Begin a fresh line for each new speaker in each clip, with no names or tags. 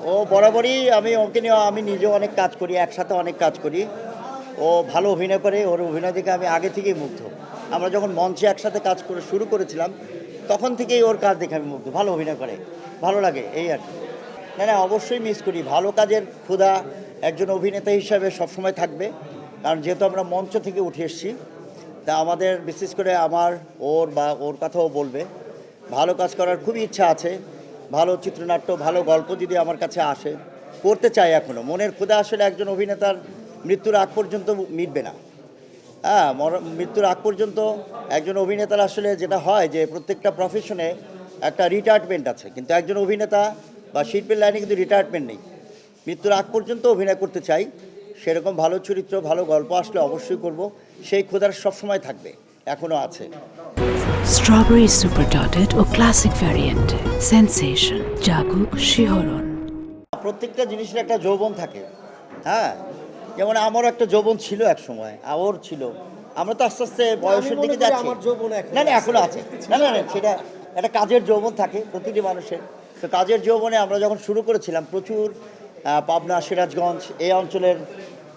ও বরাবরই ওকে নিয়ে আমি নিজেও অনেক কাজ করি, একসাথে অনেক কাজ করি। ও ভালো অভিনয় করে, ওর অভিনয় দেখে আমি আগে থেকেই মুগ্ধ। আমরা যখন মঞ্চে একসাথে কাজ করে শুরু করেছিলাম, তখন থেকেই ওর কাজ দেখে আমি মুগ্ধ। ভালো অভিনয় করে, ভালো লাগে এই আর কি। না, না, অবশ্যই মিস করি। ভালো কাজের ক্ষুধা একজন অভিনেতা হিসাবে সবসময় থাকবে। কারণ যেহেতু আমরা মঞ্চ থেকে উঠে এসেছি, তা আমাদের বিশেষ করে আমার, ওর বা ওর কথাও বলবে, ভালো কাজ করার খুবই ইচ্ছা আছে। ভালো চিত্রনাট্য, ভালো গল্প যদি আমার কাছে আসে, করতে চাই এখনও। মনের ক্ষুধা আসলে একজন অভিনেতার মৃত্যুর আগ পর্যন্ত মিটবে না। হ্যাঁ, মৃত্যুর আগ পর্যন্ত একজন অভিনেতার আসলে যেটা হয় যে প্রত্যেকটা প্রফেশনে একটা রিটায়ারমেন্ট আছে, কিন্তু একজন অভিনেতা বা শিল্পীর লাইনে কিন্তু রিটায়ারমেন্ট নেই। মৃত্যুর আগ পর্যন্ত অভিনয় করতে চাই। সেরকম ভালো চরিত্র, ভালো গল্প আসলে অবশ্যই করব। সেই ক্ষুধার সবসময় থাকবে, এখনও আছে।
স্ট্রবেরি সুপার ডটেড ও ক্লাসিক ভ্যারিয়েন্টে সেন্সেশন জাগুক শিহরণ।
প্রত্যেকটা জিনিসের একটা যৌবন থাকে। হ্যাঁ, যেমন আমারও একটা যৌবন ছিল এক সময়, ওর ছিল। আমরা তো আস্তে আস্তে বয়সের দিকে যাচ্ছি। না, না, এখনো আছে। না, না, না, সেটা একটা কাজের যৌবন থাকে প্রতিটি মানুষের। তো কাজের যৌবনে আমরা যখন শুরু করেছিলাম, প্রচুর পাবনা, সিরাজগঞ্জ এই অঞ্চলের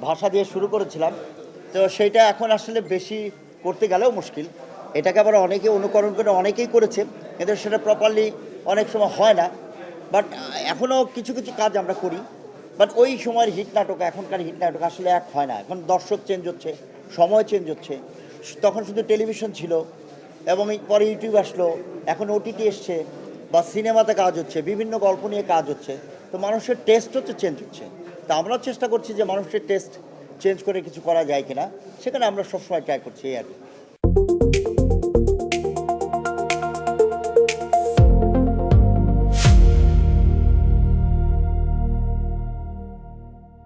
ভাষা দিয়ে শুরু করেছিলাম। তো সেইটা এখন আসলে বেশি করতে গেলেও মুশকিল। এটাকে আবার অনেকে অনুকরণ করে অনেকেই করেছে, কিন্তু সেটা প্রপারলি অনেক সময় হয় না। বাট এখনও কিছু কিছু কাজ আমরা করি। বাট ওই সময়ের হিট নাটক, এখনকার হিট নাটক আসলে এক হয় না। এখন দর্শক চেঞ্জ হচ্ছে, সময় চেঞ্জ হচ্ছে। তখন শুধু টেলিভিশন ছিল, এবং পরে ইউটিউব আসলো, এখন ওটিটি এসছে, বা সিনেমাতে কাজ হচ্ছে, বিভিন্ন গল্প নিয়ে কাজ হচ্ছে। তো মানুষের টেস্ট হচ্ছে চেঞ্জ হচ্ছে। তা আমরাও চেষ্টা করছি যে মানুষের টেস্ট চেঞ্জ করে কিছু করা যায় কিনা, সেখানে আমরা সবসময় ট্রাই করছি এই আর কি।